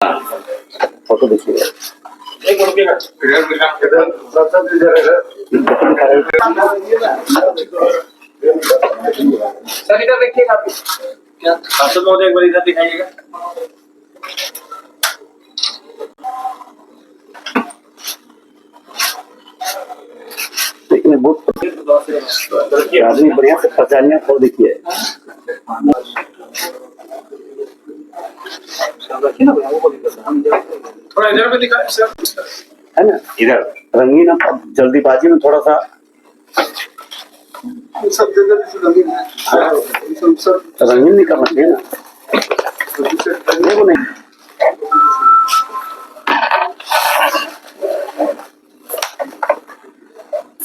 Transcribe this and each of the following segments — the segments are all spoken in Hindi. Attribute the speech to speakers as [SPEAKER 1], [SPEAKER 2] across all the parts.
[SPEAKER 1] फोटो देखिए।
[SPEAKER 2] सर इधर देखिएगा आप। क्या शासन महोदय एक बार इधर दिखाइएगा।
[SPEAKER 1] लेकिन बहुत आदमी बढ़िया से पहचानिया फोटो देखिए।
[SPEAKER 2] थोड़ा इधर में दिखाएं सर।
[SPEAKER 1] है ना, इधर रंगीन जल्दीबाजी में थोड़ा सा
[SPEAKER 2] सब
[SPEAKER 1] रंगीन नहीं करना चाहिए ना, देखो नहीं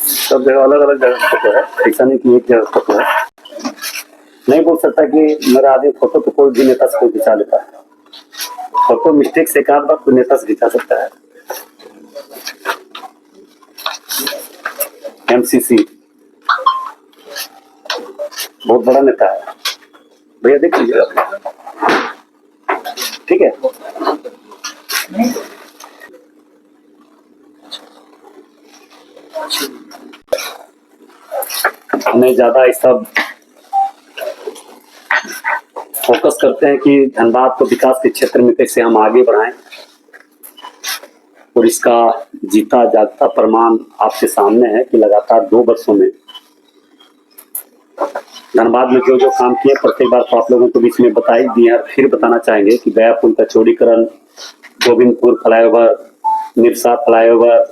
[SPEAKER 1] सब जगह अलग अलग जगह फोटो है, ऐसा नहीं कि एक जगह फोटो है। नहीं बोल सकता कि मेरा आदमी फोटो तो कोई भी नेता से कोई खिंचा लेता है। फोटो मिस्टेक से एक आध बार कोई नेता से खिंचा सकता है। एमसीसी बहुत बड़ा नेता है भैया, देख लीजिएगा। ठीक है, हमें ज्यादा इस सब फोकस करते हैं कि धनबाद को विकास के क्षेत्र में कैसे हम आगे बढ़ाएं, और इसका जीता जागता प्रमाण आपके सामने है कि लगातार 2 वर्षों में धनबाद में जो जो काम किए प्रत्येक बार तो आप लोगों को बीच में बता ही दिए, और फिर बताना चाहेंगे कि गया पुल का चौड़ीकरण, गोविंदपुर फ्लाईओवर, निरसा फ्लाईओवर,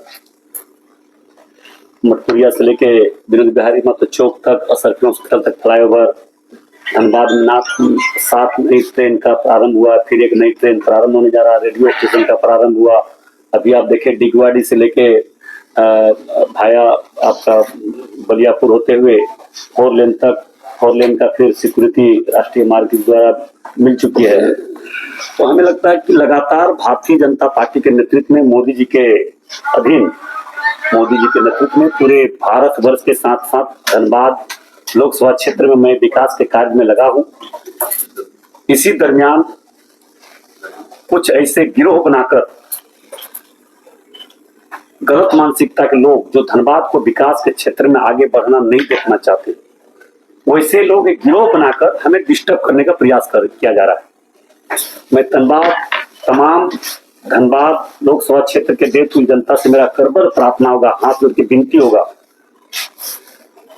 [SPEAKER 1] मटकुरिया से लेके विनोद बिहारी मत चौक तक, असरफी हॉस्पिटल तक फ्लाईओवर, धनबाद में 7 नई ट्रेन का प्रारंभ हुआ, फिर एक नई ट्रेन प्रारंभ होने जा रहा, रेडियो स्टेशन का प्रारंभ हुआ। अभी आप देखें डिगवाड़ी से लेके भाया आपका बलियापुर होते हुए 4 लेन तक, 4 लेन का फिर सिक्योरिटी राष्ट्रीय मार्ग के द्वारा मिल चुकी है। तो हमें लगता है कि लगातार भारतीय जनता पार्टी के नेतृत्व में, मोदी जी के अधीन, मोदी जी के नेतृत्व में पूरे भारतवर्ष के साथ साथ धनबाद लोकसभा क्षेत्र में मैं विकास के कार्य में लगा हूं। इसी दरमियान कुछ ऐसे गिरोह बनाकर गलत मानसिकता के लोग जो धनबाद को विकास के क्षेत्र में आगे बढ़ना नहीं देखना चाहते, वैसे लोग एक गिरोह बनाकर हमें डिस्टर्ब करने का प्रयास किया जा रहा है। मैं तमाम धनबाद लोकसभा क्षेत्र के देवतुल्य जनता से मेरा करबल प्रार्थना होगा, हाथ जोड़ के विनती होगा,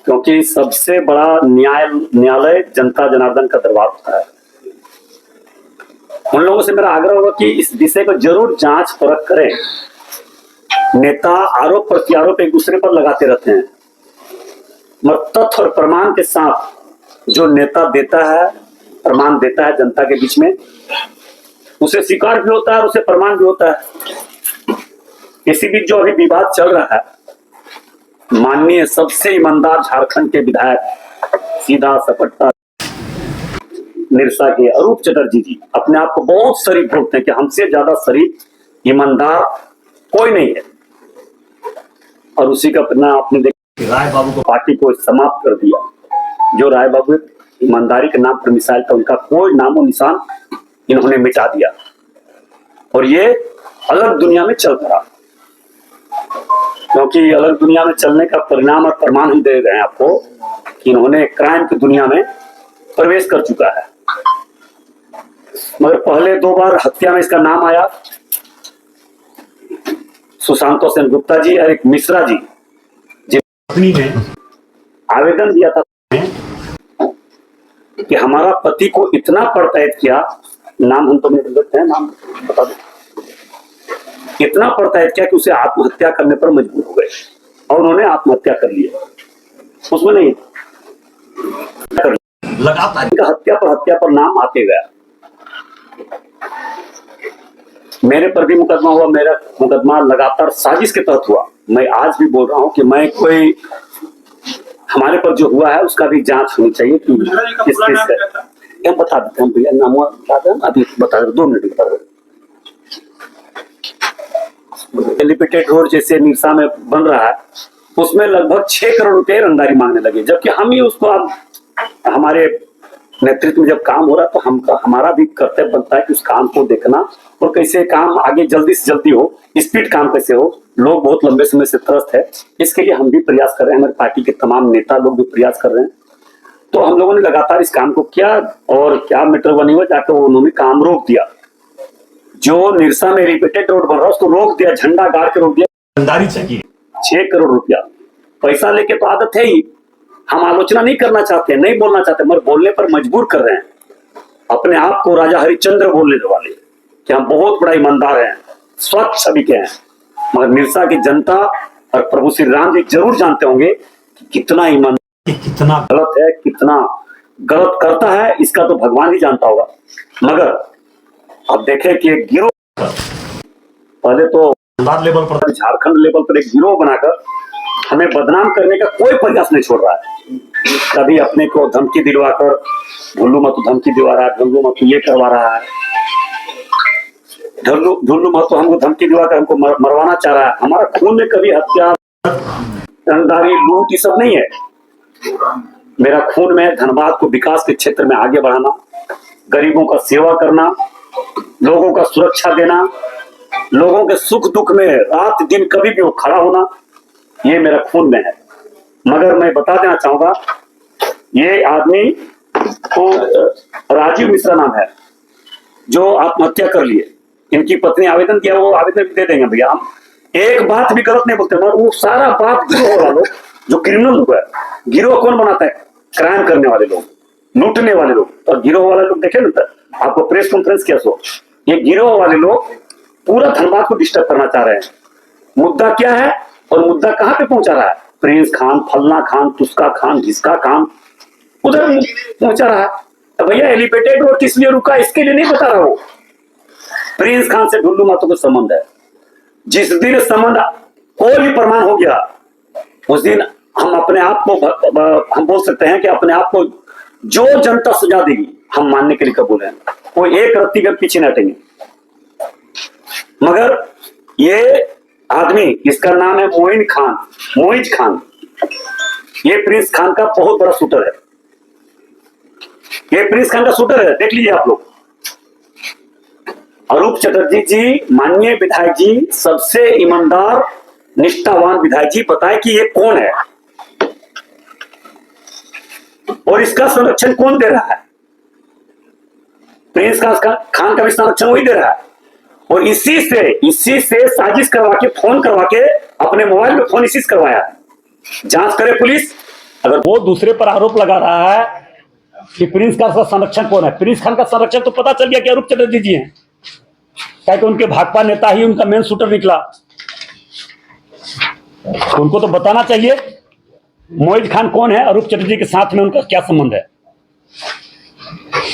[SPEAKER 1] क्योंकि सबसे बड़ा न्यायालय जनता जनार्दन का दरबार होता है। उन लोगों से मेरा आग्रह होगा कि इस विषय को जरूर जांच परख करें। नेता आरोप प्रत्यारोप एक दूसरे पर लगाते रहते हैं, मगर तथ्य और प्रमाण के साथ जो नेता देता है, प्रमाण देता है जनता के बीच में, उसे स्वीकार भी होता है और उसे प्रमाण भी होता है। इसी बीच जो अभी विवाद चल रहा है, माननीय सबसे ईमानदार झारखंड के विधायक सीधा सपट्टा निरसा के अरूप चटर्जी जी अपने आप को बहुत शरीफ बोलते हैं कि हमसे ज्यादा शरीफ ईमानदार कोई नहीं है, और उसी का परिणाम आपने देखा, राय बाबू को पार्टी को समाप्त कर दिया। जो राय बाबू ईमानदारी के नाम पर मिसाइल था, उनका कोई नामो निशान इन्होंने मिटा दिया, और ये अलग दुनिया में चल पड़ा। क्योंकि अलग दुनिया में चलने का परिणाम और प्रमाण ही दे रहे हैं आपको कि इन्होंने क्राइम की दुनिया में प्रवेश कर चुका है। मगर पहले 2 बार हत्या में इसका नाम आया, सुशांतो सेन गुप्ता जी और एक मिश्रा जी, जिन्होंने आवेदन दिया था कि हमारा पति को इतना परतैत किया, नाम हम तो नहीं देते हैं, नाम बता दो, इतना परतैत किया कि उसे आत्महत्या करने पर मजबूर हो गए और उन्होंने आत्महत्या कर लिया। उसमें नहीं लगातार हत्या पर नाम आते गया। मेरे पर भी मुकदमा हुआ, मेरा मुकदमा लगातार साजिश के तहत हुआ। मैं आज भी बोल रहा हूं कि मैं कोई, हमारे पर जो हुआ है उसका भी जांच होनी चाहिए कि किस से बता देते हैं भैया, नाम अभी बता दो, 2 मिनट बता दो। लिमिटेड रोड जैसे निरसा में बन रहा है, उसमें लगभग 6 करोड़ रुपए रंगदारी मांगने लगे, जबकि हम ही उसको अब हमारे नेतृत्व में जब काम हो रहा है तो हमारा भी कर्तव्य बनता है कि उस काम को देखना और कैसे काम आगे जल्दी से जल्दी हो, स्पीड काम कैसे हो। लोग बहुत लंबे समय से त्रस्त है, इसके लिए हम भी प्रयास कर रहे हैं, हमारी पार्टी के तमाम नेता लोग भी प्रयास कर रहे हैं। तो हम लोगों ने लगातार इस काम को किया और क्या मैटर बनी हुआ, जाकर उन्होंने काम रोक दिया। जो निरसा में रिपीटेड रोड बन रहा है उसको रोक दिया, झंडा गाड़ के रोक दिया। ईमानदारी चाहिए। 6 करोड़ रुपया पैसा लेके तो आदत है ही, हम आलोचना नहीं करना चाहते, नहीं बोलना चाहते, मगर बोलने पर मजबूर कर रहे हैं अपने आप को राजा हरिश्चंद्र बोलने वाले कि हम बहुत बड़ा ईमानदार हैं, स्वच्छ छवि के हैं। मगर निरसा की जनता और प्रभु श्री राम जी जरूर जानते होंगे कि कितना ईमानदार, कितना गलत है, कितना गलत करता है, इसका तो भगवान ही जानता होगा। मगर अब देखें कि एक गिरोह, पहले तो लेवल पर, झारखंड लेवल पर एक गिरोह बनाकर हमें बदनाम करने का कोई प्रयास नहीं छोड़ रहा है। कभी अपने को धमकी दिलवाकर ढुल्लू मत धमकी दिलवा रहा है, ढुल्लू मत ये करवा रहा है, ढुल्लू मत हमको धमकी दिलवाकर हमको मरवाना चाह रहा है। हमारा खून में कभी हत्या, रंगदारी, लूट ये सब नहीं है। मेरा खून में धनबाद को विकास के क्षेत्र में आगे बढ़ाना, गरीबों का सेवा करना, लोगों का सुरक्षा देना, लोगों के सुख दुख में रात दिन कभी भी वो खड़ा होना, ये मेरा खून में है। मगर मैं बता देना चाहूंगा, ये आदमी को राजीव मिश्रा नाम है, जो आत्महत्या कर लिए। इनकी पत्नी आवेदन किया, वो आवेदन भी दे देंगे भैया, हम एक बात भी गलत नहीं बोलते, मगर वो सारा बात गिरोह वाला लोग, जो क्रिमिनल लोग है। गिरोह कौन बनाता है? क्राइम करने वाले लोग, लूटने वाले लोग। और गिरोह वाले लोग देखे ना, आपको प्रेस कॉन्फ्रेंस किया सो, ये गिरोह वाले लोग पूरा धनबाद को डिस्टर्ब करना चाह रहे हैं। मुद्दा क्या है और मुद्दा कहां पे पहुंचा रहा है? प्रिंस खान, फलना खान, तुस्का खान, घिसका खान, उधर पहुंचा रहा है। तो भैया एलिवेटेड रोड किस लिए रुका, इसके लिए नहीं बता रहा हूं। प्रिंस खान से ढुल्लू महतो का संबंध है। जिस दिन संबंध कोई भी प्रमाण हो गया, उस दिन हम अपने आप को, हम बोल सकते हैं कि अपने आप को जो जनता सजा देगी हम मानने के लिए कबूल हैं। कोई एक रत्ती के पीछे न हटेंगे। मगर ये आदमी, इसका नाम है मोइन खान, मोइज खान, ये प्रिंस खान का बहुत बड़ा शूटर है। ये प्रिंस खान का शूटर है, देख लीजिए आप लोग। अरूप चटर्जी जी, माननीय विधायक जी, सबसे ईमानदार निष्ठावान विधायक जी, बताएं कि ये कौन है और इसका संरक्षण कौन दे रहा है? प्रिंस खान का भी संरक्षण वही दे रहा है। और इसी से साजिश करवा के, फोन करवा के, अपने मोबाइल में फोन इसी से करवाया। जांच करे पुलिस। अगर वो दूसरे पर आरोप लगा रहा है कि प्रिंस खान का संरक्षण कौन है, प्रिंस खान का संरक्षण तो पता चल गया कि अरूप चटर्जी जी हैं, क्योंकि उनके भाकपा नेता ही उनका मेन शूटर निकला। उनको तो बताना चाहिए मोइज खान कौन है, अरूप चटर्जी के साथ में उनका क्या संबंध है,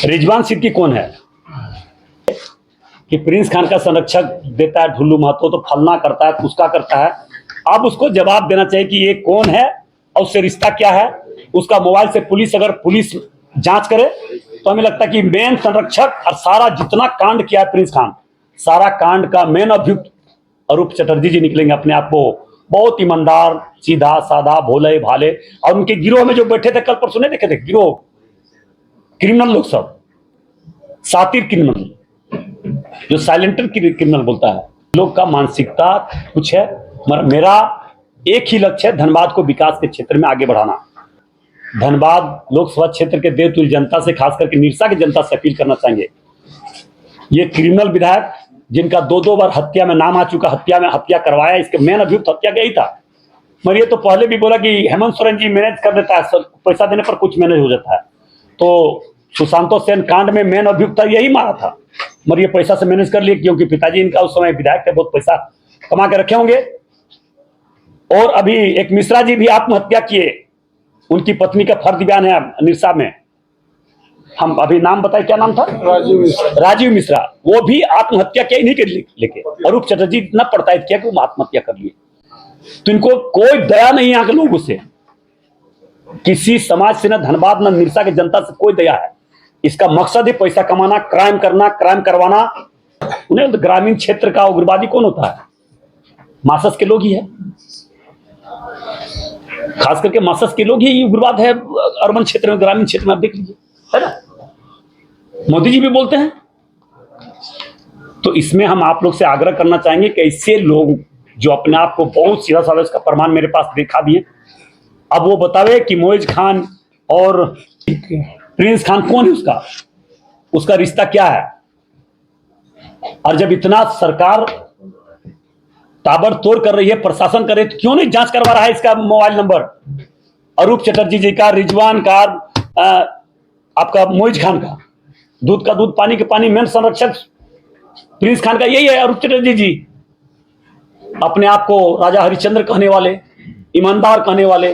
[SPEAKER 1] रिजवान सिद्दीकी कौन है। कि प्रिंस खान का संरक्षक देता है ढुल्लू महतो, तो फलना करता है, उसका करता है। अब उसको जवाब देना चाहिए कि ये कौन है और उससे रिश्ता क्या है। उसका मोबाइल से पुलिस, अगर पुलिस जांच करे तो हमें लगता है कि मेन संरक्षक और सारा जितना कांड किया है प्रिंस खान, सारा कांड का मेन अभियुक्त अरूप चटर्जी जी निकलेंगे। अपने आप को बहुत ईमानदार, सीधा साधा, भोले भाले। और उनके गिरोह में जो बैठे थे, कल परसों नहीं देखे थे, गिरोह क्रिमिनल लोग, सब सातिर क्रिमिनल, जो साइलेंटर क्रिमिनल बोलता है। लोग का मानसिकता कुछ है, मगर मेरा एक ही लक्ष्य है, धनबाद को विकास के क्षेत्र में आगे बढ़ाना। धनबाद लोकसभा क्षेत्र के देवतुल्य जनता से, खास करके निरसा की जनता से अपील करना चाहेंगे, ये क्रिमिनल विधायक जिनका 2-2 बार हत्या में नाम आ चुका, हत्या करवाया, इसके मेन अभियुक्त हत्या का ही था। मगर ये तो पहले भी बोला कि हेमंत सोरेन जी मैनेज कर देता है, पैसा देने पर कुछ मैनेज हो जाता है। तो सुशांतो सेन कांड में मेन अभियुक्त यही मारा था, मगर ये पैसा से मैनेज कर लिए, क्योंकि पिताजी इनका उस समय विधायक थे, बहुत पैसा कमा के रखे होंगे। और अभी एक मिश्रा जी भी आत्महत्या किए, उनकी पत्नी का फर्ज बयान है निरसा में। हम अभी नाम बताए, क्या नाम था? राजीव मिश्रा। वो भी आत्महत्या किया इन्हीं के लेके। अरूप चटर्जी इतना प्रताड़ित किया कि वो आत्महत्या कर लिए। तो इनको कोई दया नहीं यहाँ के लोगों से, किसी समाज से, न धनबाद न निरसा की जनता से कोई दया है। इसका मकसद है पैसा कमाना, क्राइम करना, क्राइम करवाना। उन्हें तो ग्रामीण क्षेत्र का उग्रवादी कौन होता है? मासस के लोग ही है, खास करके मासस के लोग ही उग्रवाद है। अर्बन क्षेत्र में, ग्रामीण क्षेत्र में आप देख लीजिए, है ना। मोदी जी भी बोलते हैं। तो इसमें हम आप लोग से आग्रह करना चाहेंगे कि ऐसे लोग जो अपने आप को बहुत सीधा साधा, इसका प्रमाण मेरे पास दिखा दिए, अब वो बतावे कि मोइज खान और प्रिंस खान कौन है, उसका रिश्ता क्या है। और जब इतना सरकार ताबड़तोड़ कर रही है, प्रशासन कर रही है, तो क्यों नहीं जांच करवा रहा है इसका मोबाइल नंबर, अरूप चटर्जी जी का, रिजवान का, आपका मोइज खान का, दूध का दूध पानी के पानी मेन संरक्षक प्रिंस खान का यही है, अरूप चटर्जी जी। अपने आप को राजा हरिश्चंद्र कहने वाले, ईमानदार कहने वाले,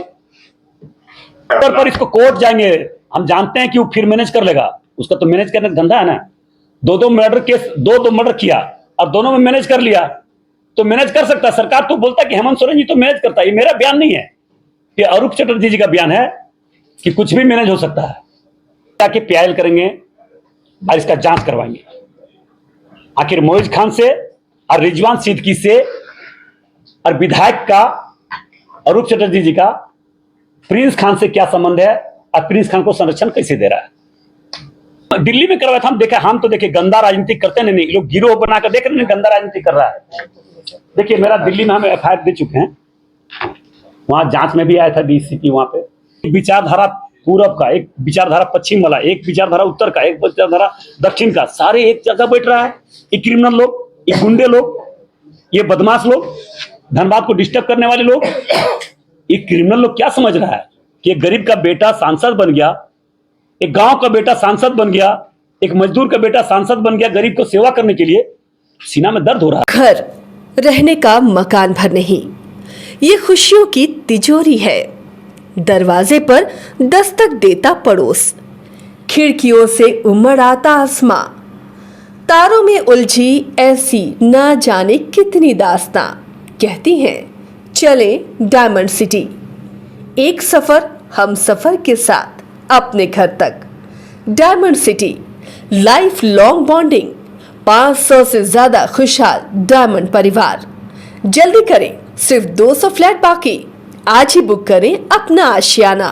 [SPEAKER 1] पर इसको कोर्ट जाएंगे, हम जानते हैं कि वो फिर मैनेज कर लेगा। उसका तो मैनेज करने का धंधा है ना। दो मर्डर केस, दो मर्डर किया और दोनों में मैनेज कर लिया, तो मैनेज कर सकता है। सरकार तो बोलता है कि हेमंत सोरेन जी तो मैनेज करता है। ये मेरा बयान नहीं है, ये अरूप चटर्जी जी का बयान है कि कुछ भी मैनेज हो सकता है। ताकि पीआईएल करेंगे और इसका जांच करवाएंगे, आखिर मोइज खान से और रिजवान सिद्दीकी से और विधायक का अरूप चटर्जी जी का प्रिंस खान से क्या संबंध है और प्रिंस खान को संरक्षण कैसे दे रहा है। दिल्ली में करवाया था, हम तो देखे गंदा राजनीति करते नहीं, लोग गिरोह बनाकर देख रहे हैं गंदा राजनीति कर रहा है। देखिए मेरा दिल्ली में हम एफआईआर दे चुके हैं, वहां जांच में भी आया था डीसीपी। वहां पे एक विचारधारा पूरब का, एक विचारधारा पश्चिम वाला, एक विचारधारा उत्तर का, एक विचारधारा दक्षिण का, सारे एक जगह बैठ रहा है। ये क्रिमिनल लोग, ये गुंडे लोग, ये बदमाश लोग, धनबाद को डिस्टर्ब करने वाले लोग, ये क्रिमिनल लोग क्या समझ रहा है कि एक गरीब का बेटा सांसद बन गया, एक गांव का बेटा सांसद बन गया, एक मजदूर का बेटा सांसद बन गया गरीब को सेवा करने के लिए। सीना में दर्द हो रहा है।
[SPEAKER 3] घर रहने का मकान भर नहीं, ये खुशियों की तिजोरी है। दरवाजे पर दस्तक देता पड़ोस, खिड़कियों से उमड़ आता आसमां, तारों में उलझी ऐसी ना जाने कितनी दास्तां। कहती हैं चले डायमंड सिटी, एक सफर हम सफर के साथ अपने घर तक। Diamond city, life long bonding, 500 से ज्यादा खुशहाल डायमंड परिवार। जल्दी करें, सिर्फ 200 फ्लैट बाकी। आज ही बुक करें अपना आशियाना।